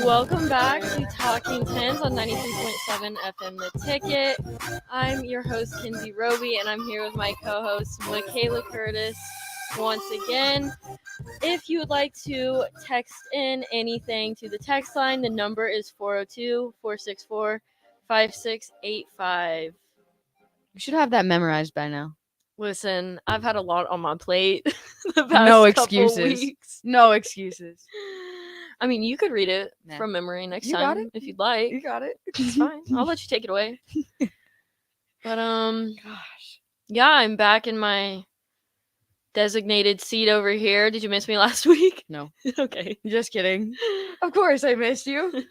Welcome back to Talking Tens on 93.7 FM The Ticket. I'm your host, Kinsey Roby, and I'm here with my co-host, Michaela Curtis, once again. If you would like to text in anything to the text line, the number is 402-464-5685. You should have that memorized by now. Listen, I've had a lot on my plate the past No couple excuses. weeks. No excuses. I mean, you could read it Nah. from memory next You got time it? if you'd like. You got it. It's fine. I'll let you take it away. But Gosh. yeah, I'm back in my designated seat over here. Did you miss me last week? No. Okay. Just kidding. Of course I missed you.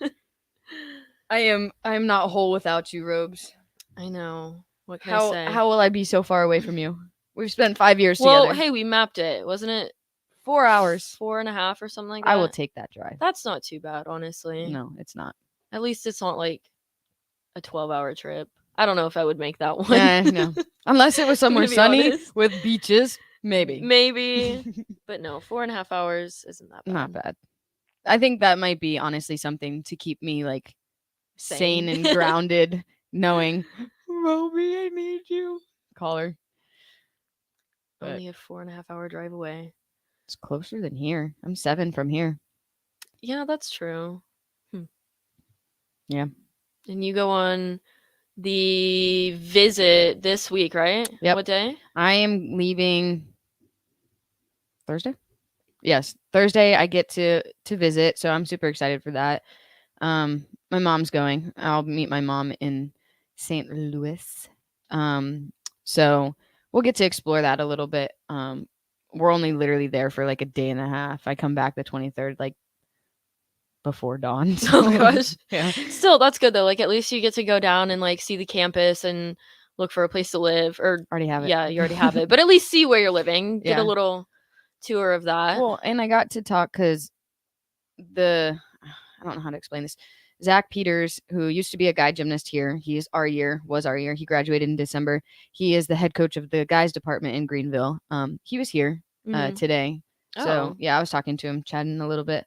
I am not whole without you, Robes. I know. What can I say? How will I be so far away from you? We've spent 5 years well, together. hey, we mapped it. Wasn't it 4 hours. 4.5 or something like that? I will take that drive. That's not too bad, honestly. No, it's not. At least it's not like a 12-hour trip. I don't know if I would make that one. No. Unless it was somewhere To be sunny honest. with beaches, maybe. Maybe. But no, 4.5 hours isn't that bad. Not bad. I think that might be honestly something to keep me like sane and grounded, knowing, Roby, I need you. Call her. But Only a 4.5-hour drive away. it's closer than here. I'm 7 from here. Yeah, that's true. Yeah. And you go on the visit this week, right? Yep. What day? I am leaving Thursday. Yes, Thursday I get to visit, so I'm super excited for that. My mom's going. I'll meet my mom in St. Louis. So we'll get to explore that a little bit. We're only literally there for like a day and a half. I come back the 23rd, like before dawn. So, Oh gosh. Yeah. Still, that's good though. Like at least you get to go down and like see the campus and look for a place to live. Or Already have it. yeah, you already have it. But at least see where you're living. Get Yeah. a little tour of that. Well, and I got to talk because I don't know how to explain this. Zach Peters, who used to be a guy gymnast here, was our year. He graduated in December. He is the head coach of the guys department in Greenville. He was here Mhm. today. Oh. So yeah, I was talking to him, chatting a little bit,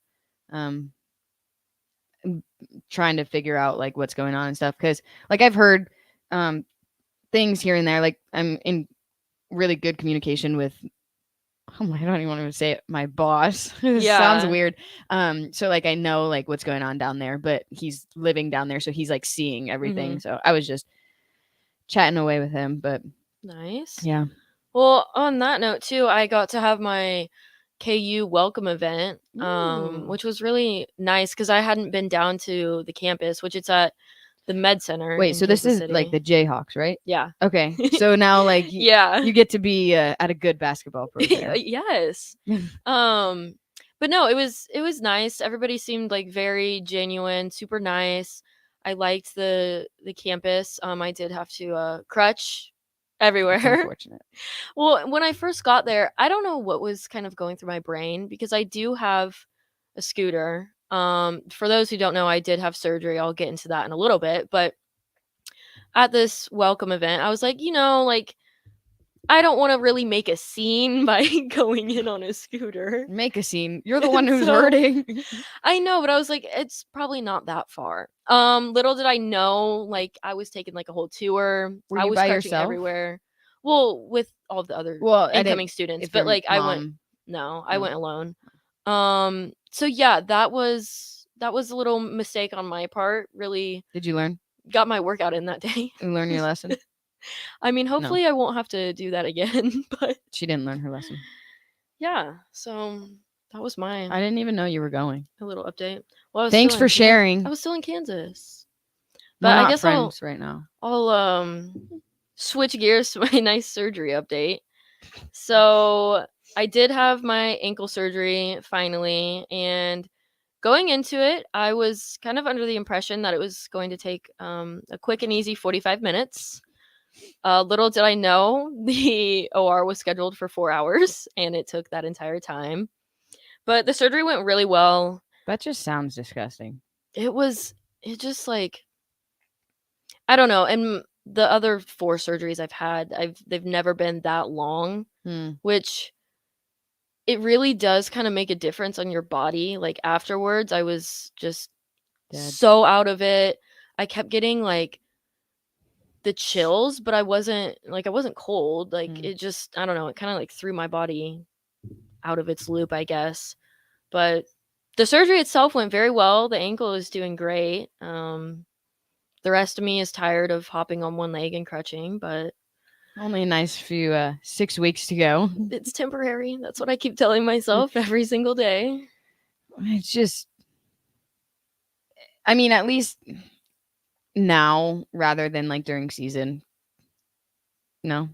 trying to figure out like what's going on and stuff. Because like I've heard things here and there. Like I'm in really good communication with. Oh my, I don't even want to say it. My boss. It sounds Yeah. weird. So like I know like what's going on down there, but he's living down there, so he's like seeing everything. Mhm. So I was just chatting away with him, but Nice. yeah. Well, on that note too, I got to have my KU welcome event, Ooh. which was really nice because I hadn't been down to the campus, which it's at the Med Center. Wait, in so this Kansas is like City. the Jayhawks, right? Yeah. Okay. So now like Yeah. you get to be at a good basketball program. Yes. But no, it was nice. Everybody seemed like very genuine, super nice. I liked the campus. I did have to crutch That's everywhere. unfortunate. Well, when I first got there, I don't know what was kind of going through my brain because I do have a scooter. For those who don't know, I did have surgery. I'll get into that in a little bit, but at this welcome event, I was like, like I don't want to really make a scene by going in on a scooter. Make a scene. You're the one who's So- hurting. I know, but I was like, it's probably not that far. Little did I know, like I was taking like a whole tour. Were I you was by crutching yourself? everywhere. Well, with all the other Well, I didn't- incoming students, if but your like I went. mom- No, I No. went alone. So yeah, that was a little mistake on my part. Really Did you learn? got my workout in that day. You learn your lesson? I mean, hopefully I won't have to do that again. But She didn't learn her lesson. yeah, so that was my I didn't even know you were going. a little update. Well, I was Thanks still for in Kan- sharing. I was still in Kansas, We're but I not guess friends right now. I'll switch gears to my nice surgery update. So I did have my ankle surgery finally, and going into it, I was kind of under the impression that it was going to take a quick and easy 45 minutes. Little did I know the OR was scheduled for 4 hours, and it took that entire time. But the surgery went really well. That just sounds disgusting. It just like, I don't know. And the other 4 surgeries I've had, they've never been that long, which it really does kind of make a difference on your body. Like afterwards, I was just Dead. so out of it. I kept getting like the chills, but I wasn't cold. Like Mm. it just I don't know, it kind of like threw my body out of its loop, I guess. But the surgery itself went very well. The ankle is doing great. The rest of me is tired of hopping on one leg and crutching, but Only a nice few 6 weeks to go. it's temporary. That's what I keep telling myself every single day. It's just, I mean, at least now rather than like during season. No,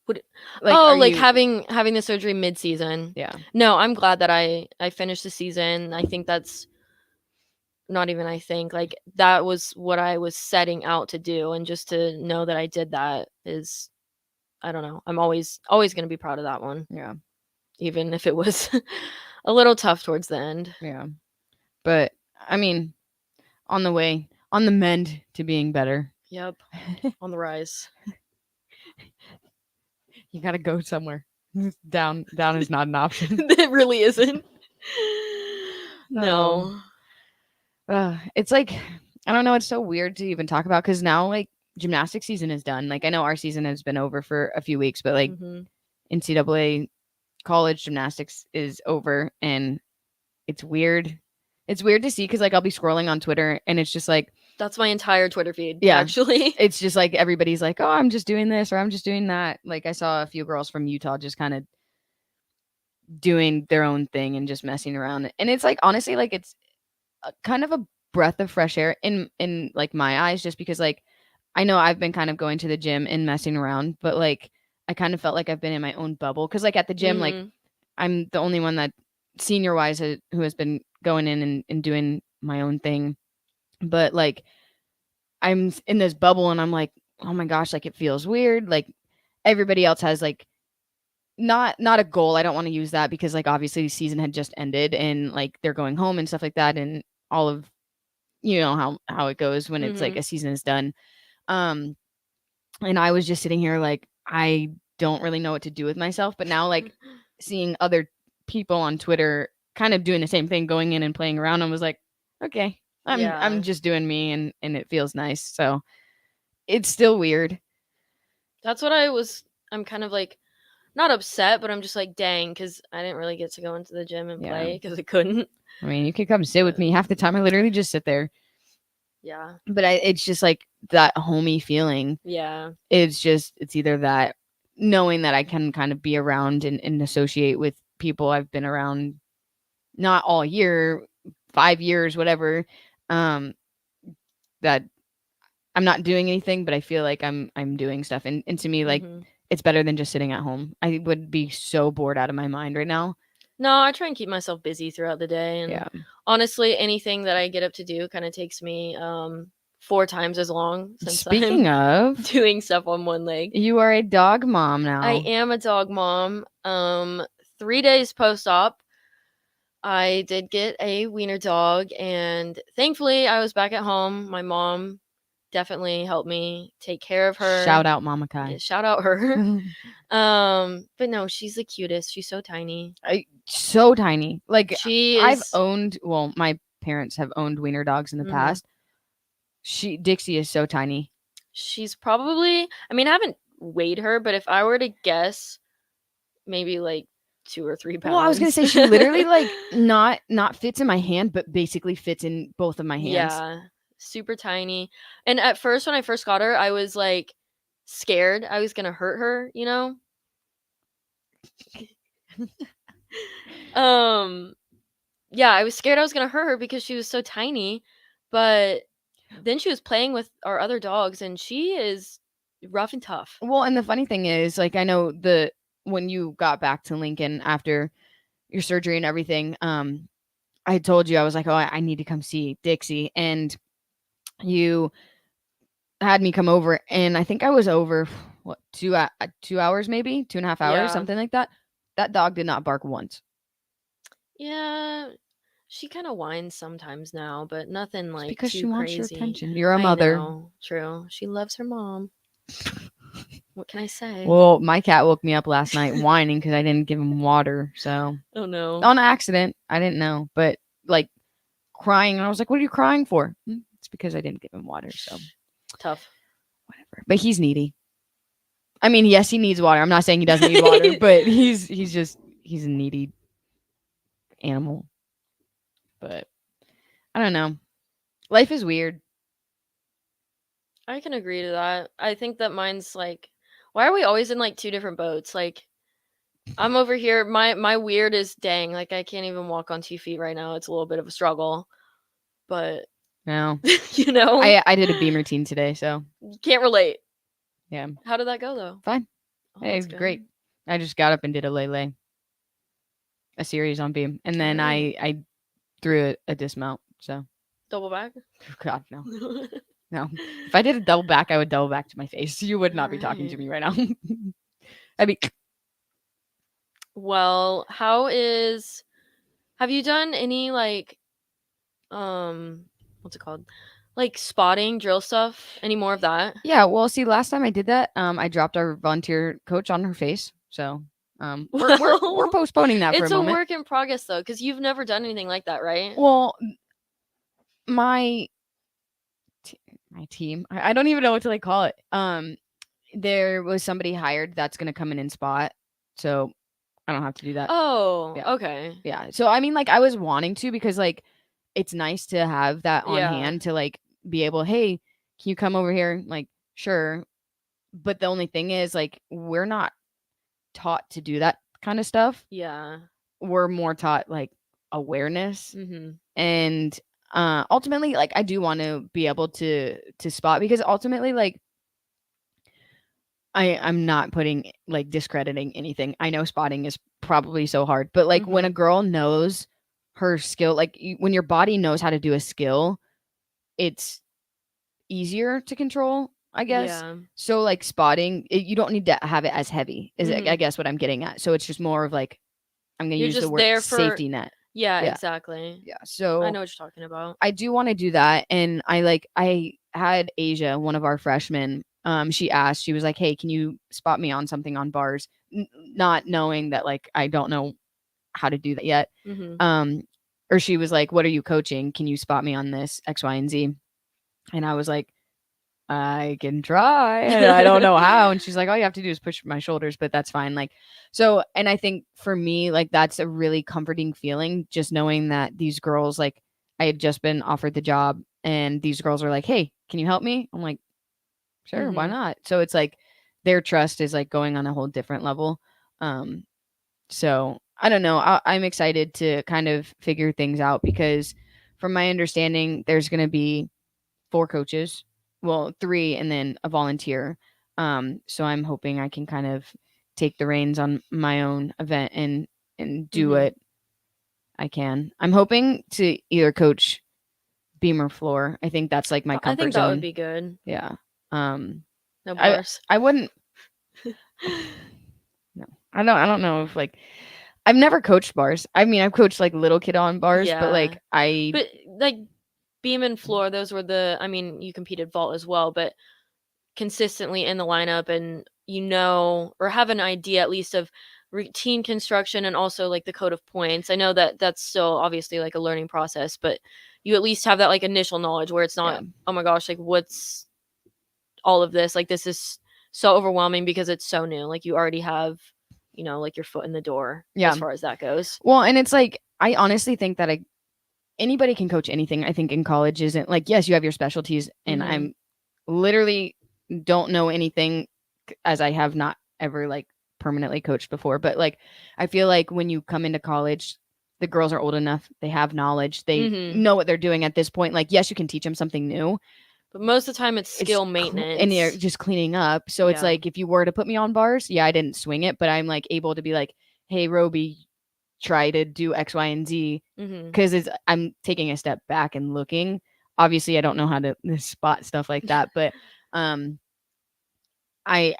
Would like, Oh, are like you? having the surgery mid-season. Yeah, No, I'm glad that I finished the season. I think that's not even I think like that was what I was setting out to do, and just to know that I did that is I don't know. I'm always going to be proud of that one, yeah, even if it was a little tough towards the end. yeah. But I mean, on the way, on the mend to being better. Yep, on the rise. You gotta go somewhere. Down is not an option. It really isn't. Oh, No. it's like I don't know. It's so weird to even talk about because now like gymnastics season is done. Like I know our season has been over for a few weeks, but like Mhm. NCAA college gymnastics is over, and it's weird. It's weird to see because like I'll be scrolling on Twitter and it's just like That's my entire Twitter feed, yeah, actually. it's just like everybody's like, oh, I'm just doing this or I'm just doing that. Like I saw a few girls from Utah just kind of doing their own thing and just messing around, and it's like honestly like it's kind of a breath of fresh air in like my eyes just because like I know I've been kind of going to the gym and messing around, but like I kind of felt like I've been in my own bubble because like at the gym like Mhm. I'm the only one that senior wise who has been going in and doing my own thing, but like I'm in this bubble and I'm like, oh my gosh, like it feels weird. Like everybody else has like not a goal. I don't want to use that because like obviously the season had just ended and like they're going home and stuff like that and all of you know how it goes when it's like Mhm. a season is done. Um and I was just sitting here like I don't really know what to do with myself, but now like seeing other people on Twitter kind of doing the same thing, going in and playing around, I was like, okay, I'm Yeah. just doing me and it feels nice. So it's still weird. That's what I'm kind of like not upset, but I'm just like, dang, because I didn't really get to go into the gym and Yeah. play because I couldn't. I mean, you could come sit with But me. Half the time I literally just sit there. yeah, But it's just like that homey feeling. yeah, It's either that knowing that I can kind of be around and associate with people I've been around not all year, 5 years, whatever. Um, that I'm not doing anything, but I feel like I'm doing stuff. And to me, like hmm it's better than just sitting at home. I would be so bored out of my mind right now. no, I try and keep myself busy throughout the day, and Yeah. honestly, anything that I get up to do kind of takes me 4 times as long since I'm Speaking of, doing stuff on one leg. you are a dog mom I now. am a dog mom. 3 days post-op, I did get a wiener dog, and thankfully, I was back at home. My mom definitely helped me take care of her. Shout out Mama Yeah, Kai. shout out her. But no, she's the cutest. She's so tiny. So tiny. Like She I've is. owned, well, my parents have owned wiener dogs in the Mhm. past. She Dixie is so tiny. She's probably. I mean, I haven't weighed her, but if I were to guess, maybe like 2 or 3 Well, I was gonna pounds. say she literally like not fits in my hand, but basically fits in both of my hands. Yeah, super tiny. And at first, when I first got her, I was like scared I was gonna hurt her. Um, yeah, I was scared I was gonna hurt her because she was so tiny. But then she was playing with our other dogs, and she is rough and tough. Well, and the funny thing is, like I know the when you got back to Lincoln after your surgery and everything, I told you I was like, oh, I need to come see Dixie, and you had me come over, and I think I was over what 2 hours, maybe 2.5 hours, Yeah. something like that. That dog did not bark once. Yeah, she kinda whines sometimes now, but nothing, It's like, because she too wants your crazy. attention. You're a I mother. know, true. She loves her mom. What can I say? Well, my cat woke me up last night whining because I didn't give him water. So Oh no. on accident, I didn't know, but like crying, and I was like, "What are you crying for?" It's because I didn't give him water. So Tough. whatever. But he's needy. I mean, yes, he needs water. I'm not saying he doesn't need water, but he's a needy animal. But I don't know. Life is weird. I can agree to that. I think that mine's like, why are we always in like two different boats? Like, I'm over here. My weird is dang. Like, I can't even walk on 2 feet right now. It's a little bit of a struggle, but No, you know, I did a beam routine today, so can't relate. yeah, How did that go though? fine. Oh, Hey, that's it's great. good. I just got up and did a lay, a series on beam, and All then right. I threw a dismount. So Double back. God no, All no. If I did a double back, I would double back to my face. You would not be talking to right. me right now. I'd be Well, how is have you done any like what's it called? Like spotting drill stuff? Any more of that? yeah. Well, see, last time I did that, I dropped our volunteer coach on her face. So we're Well, postponing that for a it's a moment. work in progress though, because you've never done anything like that, right? Well, my my team. I don't even know what to like call it. There was somebody hired that's gonna come in and spot, so I don't have to do that. Oh, Yeah, okay. yeah. So I mean, like, I was wanting to because like it's nice to have that on Yeah. hand to like be able. Hey, can you come over here? Like, sure. But the only thing is, like, we're not taught to do that kind of stuff. Yeah. We're more taught like awareness Mhm. and ultimately like I do want to be able to spot because ultimately like I'm not putting like discrediting anything. I know spotting is probably so hard, but like when a Mhm. girl knows her skill, like when your body knows how to do a skill, it's easier to control, I guess. Yeah. So like spotting, you don't need to have it as heavy. Is I Mhm. guess what I'm getting at. So it's just more of like I'm gonna You're use the just word there for safety net. yeah, Yeah, exactly. yeah. I So know what you're talking about. I do want to do that, and I had Asia, one of our freshmen. She asked, she was like, "Hey, can you spot me on something on bars?" Not knowing that like I don't know how to do that yet. Mhm. Um, or she was like, "What are you coaching? Can you spot me on this X, Y, and Z?" And I was like, I can try. And I don't know how. And she's like, all you have to do is push my shoulders, but that's fine. Like, so, and I think for me, like, that's a really comforting feeling just knowing that these girls, like, I had just been offered the job and these girls are like, hey, can you help me? I'm like, sure, why Mhm. not? So it's like their trust is like going on a whole different level. Um, so I don't know. I'm excited to kind of figure things out because from my understanding, there's going to be 4 coaches, well, 3 and then a volunteer. So I'm hoping I can kind of take the reins on my own event and do Mhm. what I can. I'm hoping to either coach beam or floor. I think that's like my I comfort think that would zone. be good. Yeah. Um, No I bars. I wouldn't no. I don't know if like I've never coached bars. I mean, I've coached like little kid on bars, but Yeah. like I But like beam and floor, those were the I mean, you competed vault as well, but consistently in the lineup and you know or have an idea at least of routine construction and also like the code of points. I know that that's still obviously like a learning process, but you at least have that like initial knowledge where it's yeah. not oh my gosh, like what's all of this? Like this is so overwhelming because it's so new. Like you already have, you know, like your foot in the door Yeah. as far as that goes. Well, and it's like I honestly think that anybody can coach anything. I think in college isn't like yes, you have your specialties, and Mhm. I'm literally don't know anything as I have not ever like permanently coached before. But like I feel like when you come into college, the girls are old enough, they have knowledge, they Mhm. know what they're doing at this point. Like yes, you can teach them something new. But most of the time it's It's skill and you're maintenance. just cleaning up. So it's Yeah. like if you were to put me on bars, yeah, I didn't swing it, but I'm like able to be like, hey, Roby, try to do X, Y, and Z Mhm. because it's I'm taking a step back and looking. Obviously, I don't know how to spot stuff like that, but um, I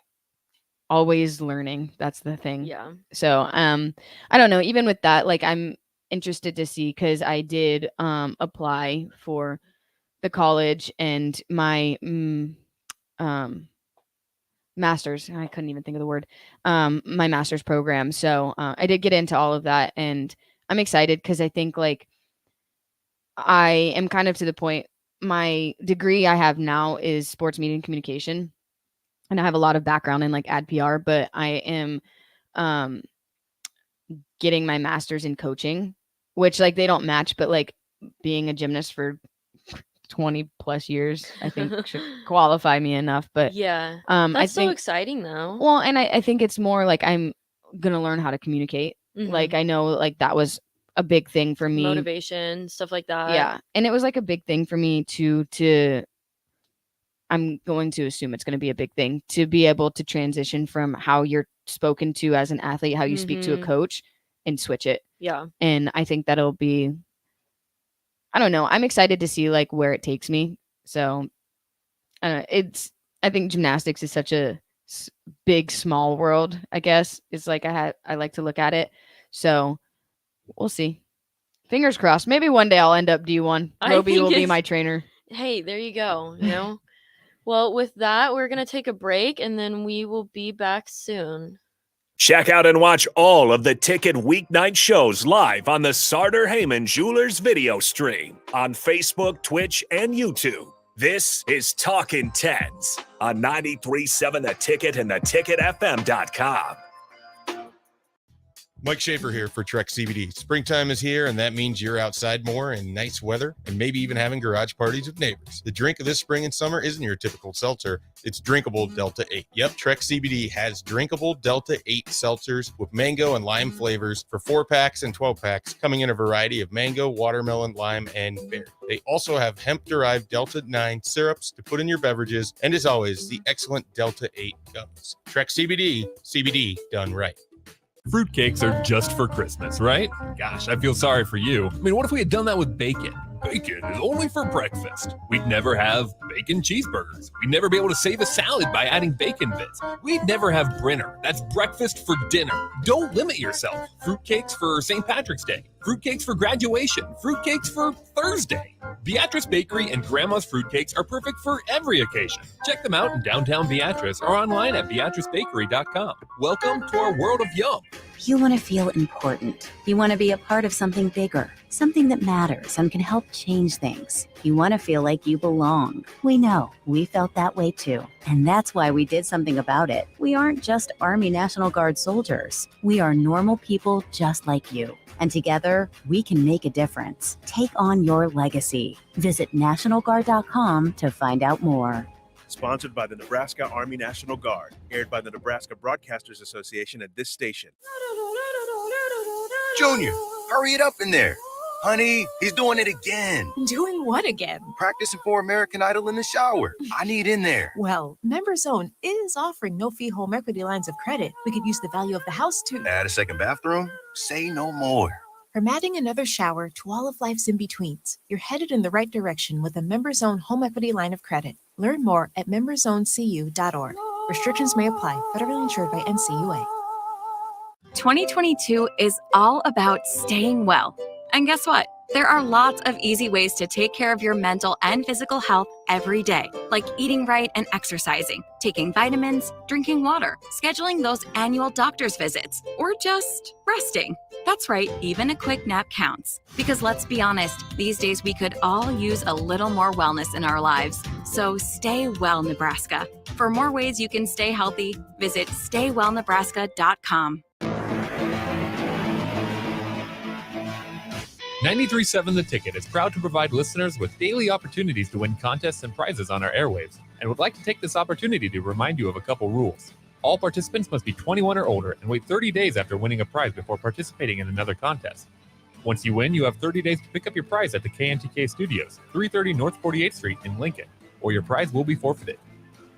always learning. That's the thing. Yeah. So I don't know. Even with that, like I'm interested to see because I did apply for the college and my um master's. I couldn't even think of the word. My master's program. So I did get into all of that, and I'm excited because I think like I am kind of to the point. My degree I have now is sports media and communication, and I have a lot of background in like ad PR, but I am um getting my master's in coaching, which like they don't match, but like being a gymnast for 20 plus years, I think should qualify me enough. But Yeah. I That's so think, exciting though. well, and I think it's more like I'm gonna learn how to communicate. Like Mhm. I know like that was a big thing for me. Motivation, stuff like that. Yeah. And it was like a big thing for me to I'm going to assume it's gonna be a big thing to be able to transition from how you're spoken to as an athlete, how you speak to a Mhm. coach and switch it. Yeah. And I think that'll be, I don't know. I'm excited to see like where it takes me. So I don't know. I think gymnastics is such a big, small world. I guess it's like I like to look at it. So we'll see. Fingers crossed. Maybe one day I'll end up D1. I Roby think will be it's my trainer. hey, there you go, you know? Well, with that, we're going to take a break and then we will be back soon. Check out and watch all of the Ticket weeknight shows live on the Sartor Heyman Jewelers video stream on Facebook, Twitch, and YouTube. This is Talkin' Tens on 93.7 The Ticket and theticketfm.com. Mike Schaefer here for Trek CBD. Springtime is here, and that means you're outside more in nice weather and maybe even having garage parties with neighbors. The drink of this spring and summer isn't your typical seltzer. It's drinkable Delta 8. Yep, Trek CBD has drinkable Delta 8 seltzers with mango and lime flavors for 4-packs and 12-packs, coming in a variety of mango, watermelon, lime, and berry. They also have hemp-derived Delta 9 syrups to put in your beverages, and as always, the excellent Delta 8 gummies. Trek CBD, CBD done right. Fruitcakes are just for Christmas, right? Gosh, I feel sorry for you. I mean, what if we had done that with bacon? Bacon is only for breakfast. We'd never have bacon cheeseburgers. We'd never be able to save a salad by adding bacon bits. We'd never have Brinner. That's breakfast for dinner. Don't limit yourself. Fruitcakes for St. Patrick's Day. Fruitcakes for graduation. Fruitcakes for Thursday. Beatrice Bakery and Grandma's Fruitcakes are perfect for every occasion. Check them out in downtown Beatrice or online at beatricebakery.com. Welcome to our world of yum. You want to feel important. You want to be a part of something bigger, something that matters and can help change things. You want to feel like you belong. We know. We felt that way too. And that's why we did something about it. We aren't just Army National Guard soldiers. We are normal people just like you. And together, we can make a difference. Take on your legacy. Visit NationalGuard.com to find out more. Sponsored by the Nebraska Army National Guard. Aired by the Nebraska Broadcasters Association at this station. Junior, hurry it up in there. Honey, he's doing it again. Doing what again? Practicing for American Idol in the shower. I need in there. Well, MemberZone is offering no-fee home equity lines of credit. We could use the value of the house to Add a second bathroom? Say no more. From adding another shower to all of life's in-betweens, you're headed in the right direction with a MemberZone home equity line of credit. Learn more at memberzonecu.org. Restrictions may apply. Federally insured by NCUA. 2022 is all about staying well. And guess what? There are lots of easy ways to take care of your mental and physical health every day, like eating right and exercising, taking vitamins, drinking water, scheduling those annual doctor's visits, or just resting. That's right, even a quick nap counts. Because let's be honest, these days we could all use a little more wellness in our lives. So stay well, Nebraska. For more ways you can stay healthy, visit staywellnebraska.com. 93.7 The Ticket is proud to provide listeners with daily opportunities to win contests and prizes on our airwaves, and would like to take this opportunity to remind you of a couple rules. All participants must be 21 or older and wait 30 days after winning a prize before participating in another contest. Once you win, you have 30 days to pick up your prize at the KNTK Studios, 330 North 48th Street in Lincoln, or your prize will be forfeited.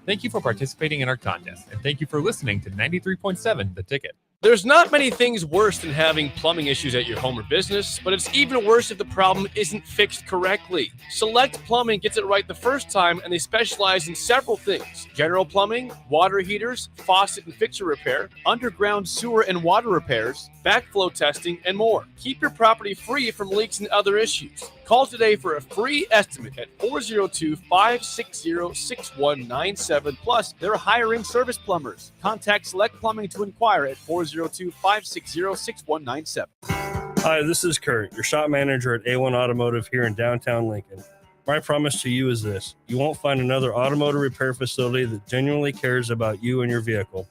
Thank you for participating in our contest, and thank you for listening to 93.7 The Ticket. There's not many things worse than having plumbing issues at your home or business, but it's even worse if the problem isn't fixed correctly. Select Plumbing gets it right the first time, and they specialize in several things: general plumbing, water heaters, faucet and fixture repair, underground sewer and water repairs, backflow testing, and more. Keep your property free from leaks and other issues. Call today for a free estimate at 402-560-6197. Plus, they're hiring service plumbers. Contact Select Plumbing to inquire at 402-560-6197. Hi, this is Kurt, your shop manager at A1 Automotive here in downtown Lincoln. My promise to you is this: you won't find another automotive repair facility that genuinely cares about you and your vehicle.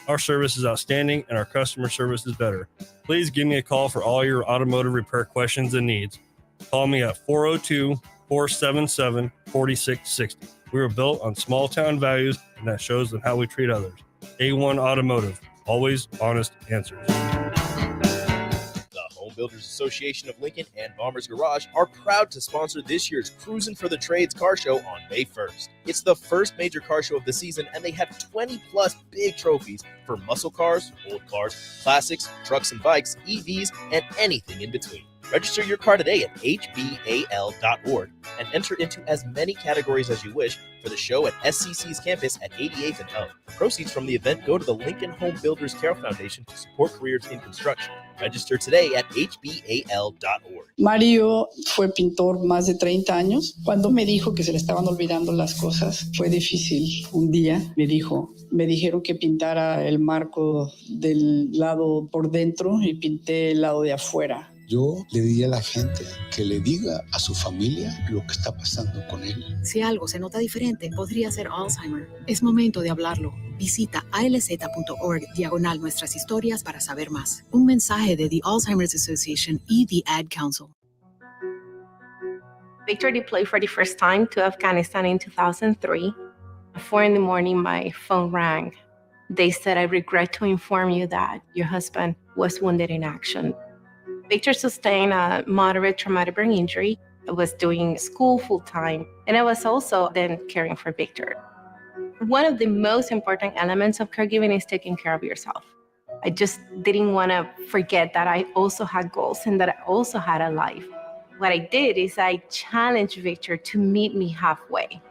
Our service is outstanding and our customer service is better. Please give me a call for all your automotive repair questions and needs. Call me at 402-477-4660. We were built on small town values, and that shows in how we treat others. A1 Automotive, always honest answers. The Home Builders Association of Lincoln and Bombers Garage are proud to sponsor this year's Cruisin' for the Trades car show on May 1st. It's the first major car show of the season, and they have 20 plus big trophies for muscle cars, old cars, classics, trucks and bikes, EVs, and anything in between. Register your car today at hbal.org and enter into as many categories as you wish for the show at SCC's campus at 88th and O. Proceeds from the event go to the Lincoln Home Builders Care Foundation to support careers in construction. Register today at hbal.org. Mario fue pintor más de 30 años. Cuando me dijo que se le estaban olvidando las cosas, fue difícil. Un día me dijeron que pintara el marco del lado por dentro y pinté el lado de afuera. Yo le diría a la gente que le diga a su familia lo que está pasando con él. Si algo se nota diferente, podría ser Alzheimer. Es momento de hablarlo. Visita alz.org/nuestras historias para saber más. Un mensaje de The Alzheimer's Association y The Ad Council. Victor deployed for the first time to Afghanistan in 2003. At 4 a.m, my phone rang. They said, "I regret to inform you that your husband was wounded in action." Victor sustained a moderate traumatic brain injury. I was doing school full-time, and I was also then caring for Victor. One of the most important elements of caregiving is taking care of yourself. I just didn't want to forget that I also had goals and that I also had a life. What I did is I challenged Victor to meet me halfway.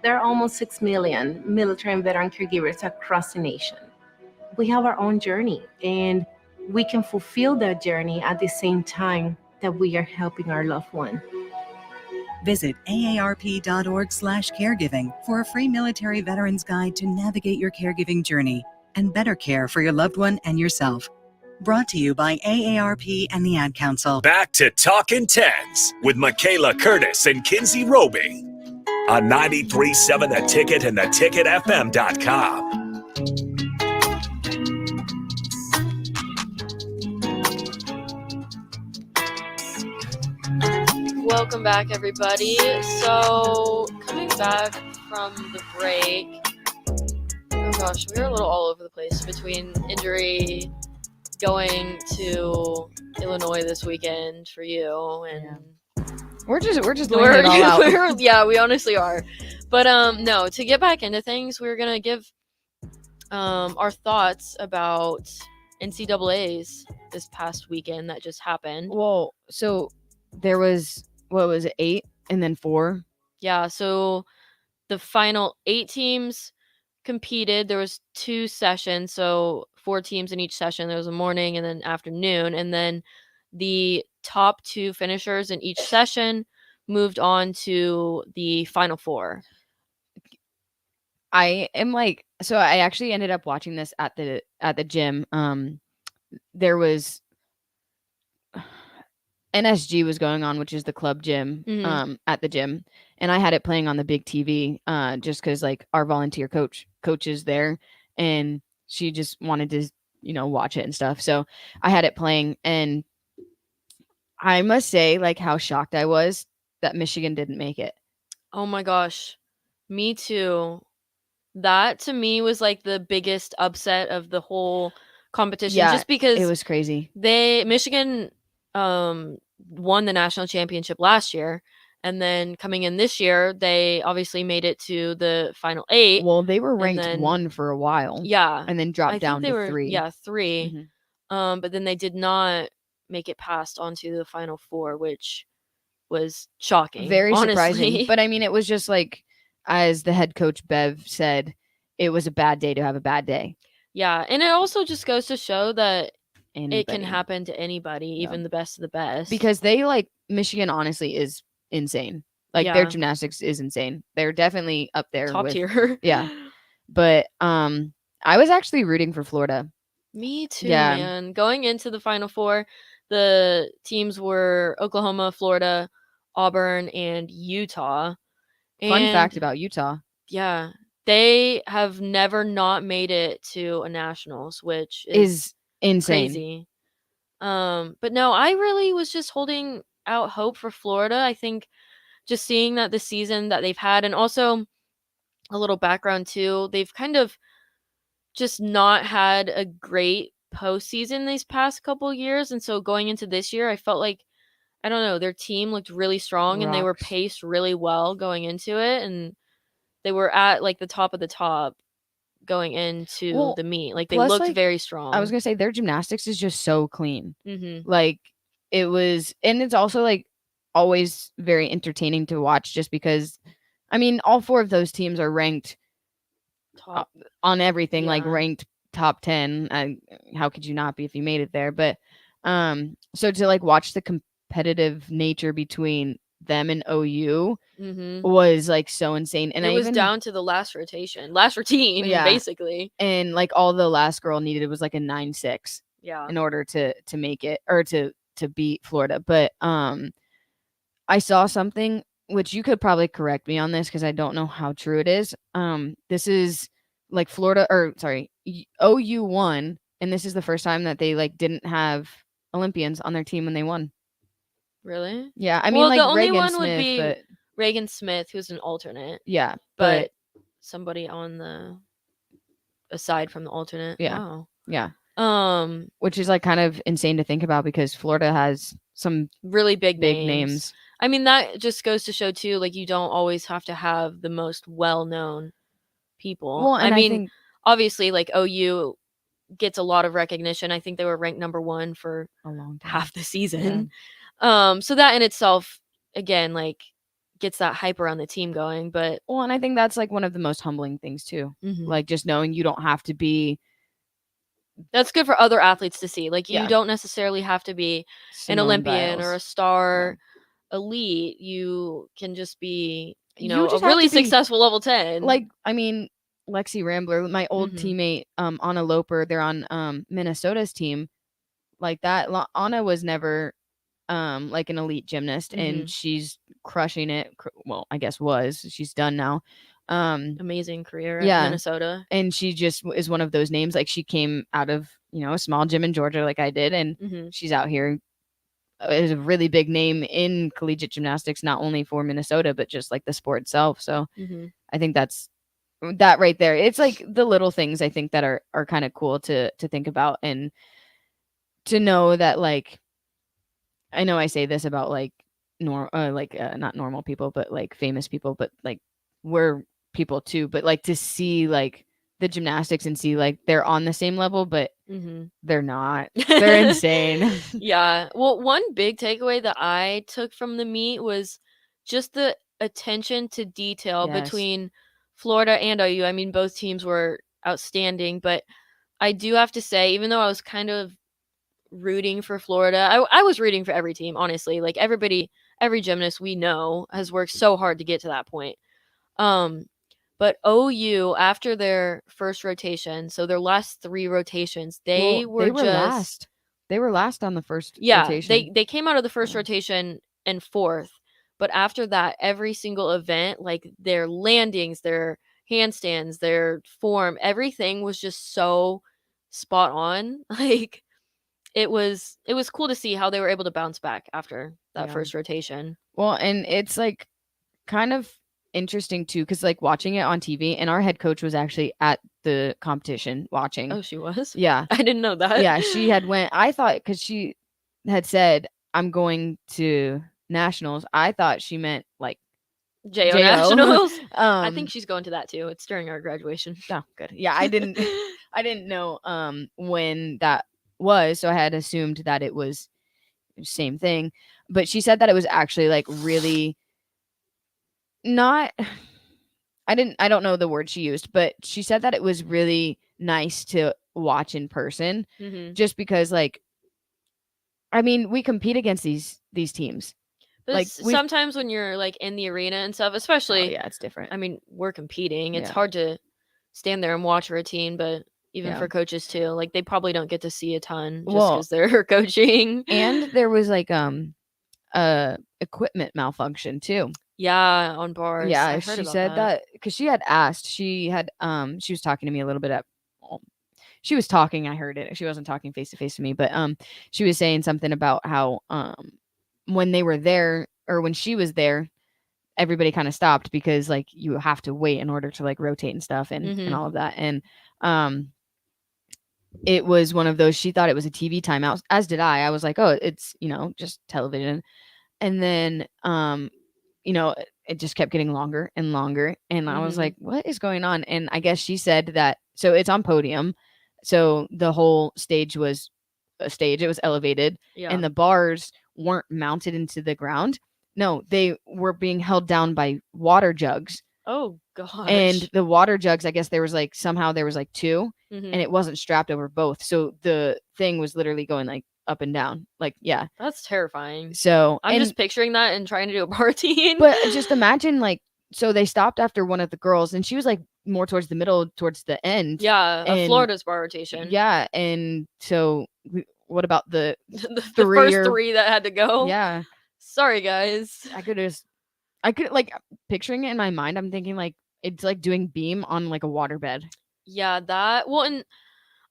There are almost 6 million military and veteran caregivers across the nation. We have our own journey, and we can fulfill that journey at the same time that we are helping our loved one. Visit aarp.org/caregiving for a free military veterans guide to navigate your caregiving journey and better care for your loved one and yourself. Brought to you by AARP and the Ad Council. Back to Talkin' Tens with Michaela Curtis and Kinsey Roby on 93.7 The Ticket and theticketfm.com. Welcome back, everybody. So, coming back from the break, oh gosh, we were a little all over the place between injury, going to Illinois this weekend for you, and we're just laying it all out. Yeah, we honestly are. But no, to get back into things, we're gonna give our thoughts about NCAA's this past weekend that just happened. Well, so there was, what was it, 8 and then 4? Yeah, so the final 8 teams competed. There was 2 sessions, so 4 teams in each session. There was a morning and then afternoon, and then the top 2 finishers in each session moved on to the final 4. I am like, so I actually ended up watching this at the gym. There was NSG was going on, which is the club gym, at the gym, and I had it playing on the big TV, just because like our volunteer coach is there, and she just wanted to, watch it and stuff. So I had it playing, and I must say, like, how shocked I was that Michigan didn't make it. Oh my gosh, me too. That to me was like the biggest upset of the whole competition, just because it was crazy. Michigan won the national championship last year, and then coming in this year, they obviously made it to the final 8. Well, they were ranked 1 for a while, yeah, and then dropped down to 3. Yeah, 3. But then they did not make it past onto the final 4, which was shocking, very honestly. surprising. But I mean, it was just like, as the head coach Bev said, it was a bad day to have a bad day. Yeah, and it also just goes to show that anybody. It can happen to anybody, even the best of the best. Because they like Michigan honestly is insane. Like their Yeah. gymnastics is insane. They're definitely up there Top with tier. Yeah. But I was actually rooting for Florida. Me too, Yeah. man. Going into the Final Four, the teams were Oklahoma, Florida, Auburn, and Utah. Fun fact And about Utah. yeah, they have never not made it to a nationals, which Is insane. crazy. But no, I really was just holding out hope for Florida. I think just seeing that the season that they've had, and also a little background too, they've kind of just not had a great postseason these past couple years, and so going into this year, I felt like, I don't know, their team looked really strong and they were Rocks. paced really well going into it, and they were at like the top of the top going into the meet. Like they plus, looked like, very strong. I was gonna say their gymnastics is just so clean. Mhm. Like it was, and it's also like always very entertaining to watch, just because, I mean, all 4 of those teams are ranked top on everything, like Yeah. ranked top 10. How could you not be if you made it there? But so to like watch the competitive nature between them and OU Mhm. was like so insane. And it I was even down to the last routine, Yeah. basically. And like all the last girl needed was like a 9.6 Yeah. in order to make it, or to beat Florida. But I saw something, which you could probably correct me on this because I don't know how true it is. This is like Florida, or sorry, OU won, and this is the first time that they like didn't have Olympians on their team when they won. Really? Yeah, I mean, well, like the only Reagan one Smith, would be but Reagan Smith, who's an alternate. yeah, but somebody on the aside from the alternate. yeah, Wow. yeah, Um, which is like kind of insane to think about because Florida has some really big names. names. I mean, that just goes to show too, like you don't always have to have the most well-known people. Well, I and I mean, think obviously, like OU gets a lot of recognition. I think they were ranked number 1 for a long time. half the season. So that in itself, again, like gets that hype around the team going. But Well, and I think that's like one of the most humbling things too. Mhm. Like just knowing you don't have to be that's good for other athletes to see. Like you Yeah. don't necessarily have to be an Simone Olympian or Biles. a star elite. You can just be, you You know, a just have really to be- successful level 10. Like, I mean, Lexi Rambler, my old Mhm. teammate, Anna Loper, they're on Minnesota's team. Like that, Anna was never like an elite gymnast, and Mhm. she's crushing it. Well, I guess was. She's done now. Amazing career Yeah. at Minnesota. And she just is one of those names. Like she came out of, you know, a small gym in Georgia like I did, and Mhm. she's out here is a really big name in collegiate gymnastics, not only for Minnesota, but just like the sport itself. So Mhm. I think that's that right there. It's like the little things I think that are kind of cool to think about, and to know that, like, I know I say this about like not normal people, but like famous people, but like we're people too. But like to see like the gymnastics and see like they're on the same level, but Mhm. they're not. They're insane. Yeah. Well, one big takeaway that I took from the meet was just the attention to detail Yes. between Florida and OU. I mean, both teams were outstanding, but I do have to say, even though I was kind of rooting for Florida, I was rooting for every team, honestly. Like every gymnast we know has worked so hard to get to that point. But OU, after their first rotation, so their last 3 rotations, they Well, were just last. They were last on the first yeah, rotation. they came out of the first rotation in 4th, but after that, every single event, like their landings, their handstands, their form, everything was just so spot on. Like it was cool to see how they were able to bounce back after that Yeah. first rotation. Well, and it's like kind of interesting too, because like watching it on TV, and our head coach was actually at the competition watching. Oh, she was? Yeah. I didn't know that. Yeah, she had went. I thought, because she had said, I'm going to nationals. I thought she meant like JO JO. Nationals. I think she's going to that too. It's during our graduation. Oh, good. Yeah, I didn't know when that was, so I had assumed that it was same thing. But she said that it was actually like really not I don't know the word she used, but she said that it was really nice to watch in person, Mhm. just because like, I mean, we compete against these teams. But Like sometimes when you're like in the arena and stuff, oh especially, yeah, it's different. I mean, we're competing. It's Yeah. hard to stand there and watch a routine, but even Yeah. for coaches too, like they probably don't get to see a ton just Well, because they're coaching. And there was like equipment malfunction too. Yeah, on bars. Yeah, I heard she about said that because she had asked. She was talking to me a little bit she was talking. I heard it. She wasn't talking face to face to me, but she was saying something about how when they were there or when she was there, everybody kind of stopped because like you have to wait in order to like rotate and stuff and all of that. And it was one of those, she thought it was a TV timeout, as did I. I was like, oh, it's, just television. And then, it just kept getting longer and longer. And I was like, what is going on? And I guess she said that, so it's on podium. So the whole stage was a stage, it was elevated. Yeah. And the bars weren't mounted into the ground. No, they were being held down by water jugs. Oh gosh. And the water jugs, I guess there was like two, and it wasn't strapped over both. So the thing was literally going like up and down. Like, yeah. That's terrifying. So I'm just picturing that and trying to do a bar routine. But just imagine like, so they stopped after one of the girls and she was like more towards the middle, towards the end. Yeah, of Florida's bar rotation. Yeah. And so what about the the first three that had to go? Yeah. Sorry, guys. I could like picturing it in my mind. I'm thinking like it's like doing beam on like a waterbed. Yeah, that. Well, and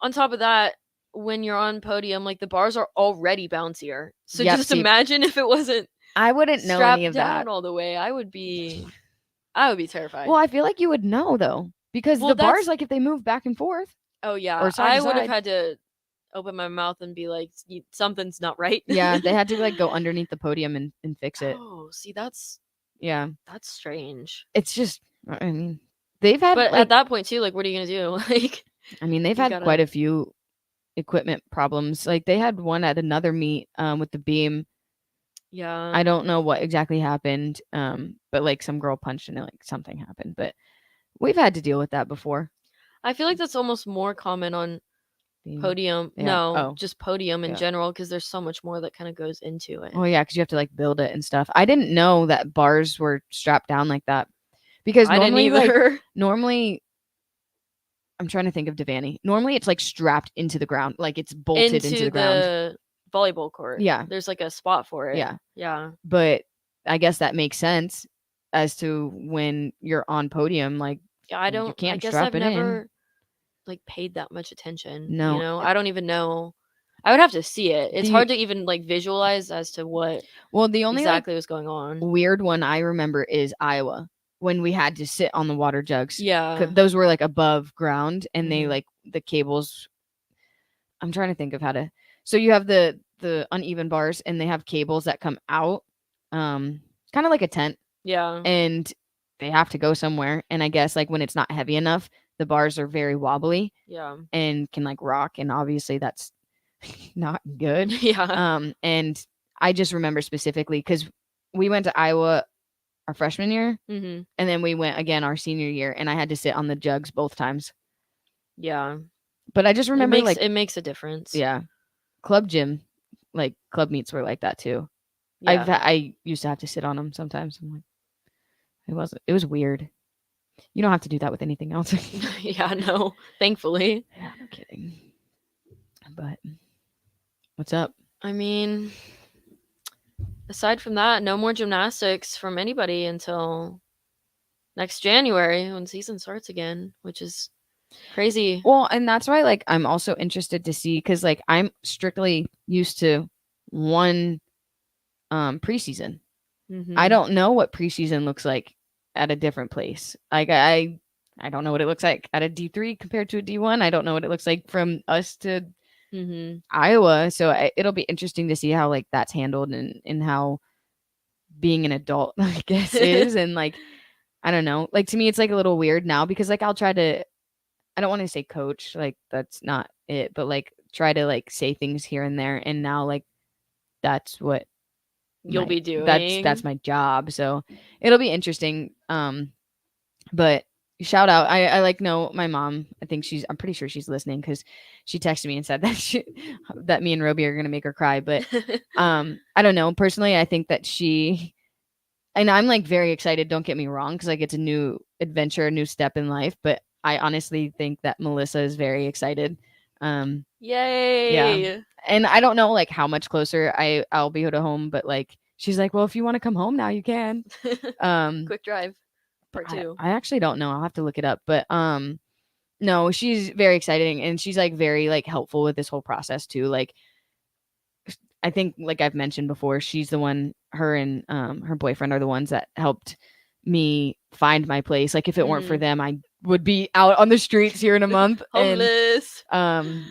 on top of that, when you're on podium, like the bars are already bouncier. So just imagine if it wasn't. I wouldn't know any of down that all the way. I would be terrified. Well, I feel like you would know though, because the bars, like if they move back and forth. Oh yeah, or side I to would have side. had to open my mouth and be like, something's not right. Yeah, they had to like go underneath the podium and fix it. Oh, see, that's strange. It's just, I mean, they've had. But like, at that point too, like, what are you gonna do? Like, I mean, they've had quite a few equipment problems. Like they had one at another meet with the beam. Yeah. I don't know what exactly happened, but like some girl punched and like something happened. But we've had to deal with that before. I feel like that's almost more common on podium. Yeah. No, just podium in Yeah. general, because there's so much more that kind of goes into it. Oh yeah, because you have to like build it and stuff. I didn't know that bars were strapped down like that because I didn't normally, either. like, normally, I'm trying to think of Devani. Normally, it's like strapped into the ground, like it's bolted into the ground. Volleyball court. Yeah. There's like a spot for it. Yeah. Yeah. But I guess that makes sense as to when you're on podium. Like, Yeah, I don't. You can't I guess strap I've it never in. like paid that much attention. No. You know, I don't even know. I would have to see it. It's The- hard to even like visualize as to what Well, the only like, exactly was going on. weird one I remember is Iowa when we had to sit on the water jugs. Yeah. 'Cause those were like above ground and they Mhm. like the cables. I'm trying to think of how to. So you have the uneven bars and they have cables that come out, kind of like a tent, Yeah. and they have to go somewhere. And I guess like when it's not heavy enough, the bars are very wobbly. Yeah. And can like rock, and obviously that's not good. Yeah. And I just remember specifically because we went to Iowa our freshman year, Mhm. and then we went again our senior year, and I had to sit on the jugs both times. Yeah. But I just remember it makes a difference. yeah, club gym, like club meets were like that too. Yeah. I used to have to sit on them sometimes. I'm like, it was weird. You don't have to do that with anything else. Yeah, no. Thankfully. Yeah, no kidding. But what's up? I mean, aside from that, no more gymnastics from anybody until next January when season starts again, which is crazy. Well, and that's why like I'm also interested to see because like I'm strictly used to one preseason. Mhm. I don't know what preseason looks like at a different place. Like I don't know what it looks like at a D3 compared to a D1. I don't know what it looks like from us to Mhm. Iowa. So it'll be interesting to see how like that's handled and how being an adult I guess is. And like I don't know. Like to me it's like a little weird now because like I'll try to, I don't want to say coach, like that's not it, but like try to like say things here and there, and now like that's what You'll be doing. that's my job. So it'll be interesting. But shout out. I like know my mom. I'm pretty sure she's listening because she texted me and said that that me and Roby are gonna make her cry. But I don't know. Personally, I think that and I'm like very excited. Don't get me wrong, because like it's a new adventure, a new step in life. But I honestly think that Melissa is very excited. Yay! Yeah, and I don't know like how much closer I'll be to home, but like she's like, well, if you want to come home now, you can. Quick drive. Part 2. I actually don't know. I'll have to look it up. But no, she's very exciting and she's like very like helpful with this whole process too. Like I think like I've mentioned before, she's the one, her and her boyfriend are the ones that helped me find my place. Like if it weren't for them, I would be out on the streets here in a month. Homeless. And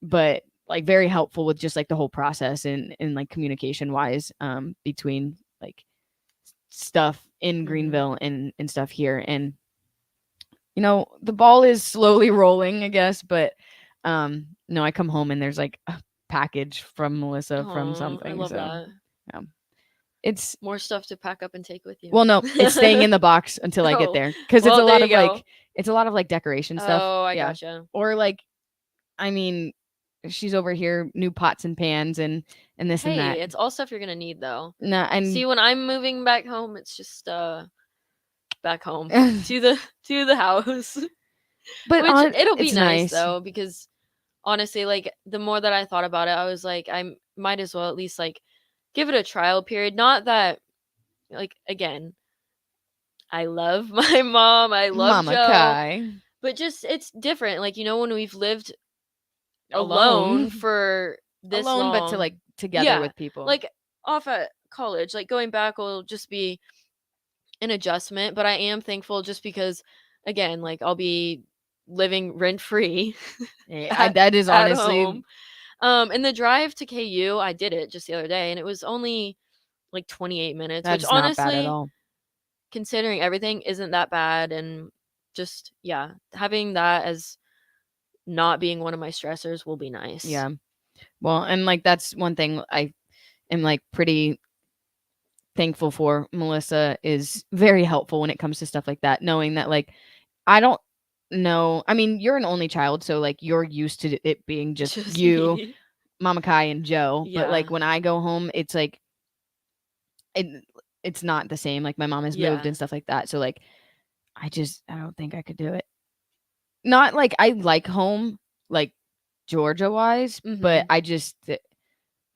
but like very helpful with just like the whole process and like communication wise between like stuff in Greenville and stuff here. And you know, the ball is slowly rolling, I guess, but no, I come home and there's like a package from Melissa from something. I love so that. yeah. It's more stuff to pack up and take with you. Well, no, it's staying in the box until I get there because well, it's a lot of like decoration stuff. Oh, I yeah. gotcha. Or like, I mean, she's over here, new pots and pans and this and that. Hey, it's all stuff you're gonna need though. No, and see, when I'm moving back home, it's just back home to the house. But which it'll be it's nice though, because honestly, like the more that I thought about it, I was like, I might as well at least like give it a trial period. Not that, like, again, I love my mom, I love Mama Joe, Kai. but just it's different. Like, you know, when we've lived alone for this long, but to like together with people, like off at college, like going back will just be an adjustment. But I am thankful just because, again, like I'll be living rent free. That is honestly home. And the drive to KU, I did it just the other day, and it was only like 28 minutes, That's which not honestly, bad at all. Considering everything, isn't that bad. And just having that as not being one of my stressors will be nice. Yeah. Well, and like that's one thing I am like pretty thankful for. Melissa is very helpful when it comes to stuff like that, knowing that like I don't know. I mean, you're an only child, so like you're used to it being just you, me. Mama Kai and Joe. Yeah. But like when I go home, it's like it's not the same. Like my mom has moved and stuff like that. So like I don't think I could do it. Not like I like home, like Georgia wise, but I just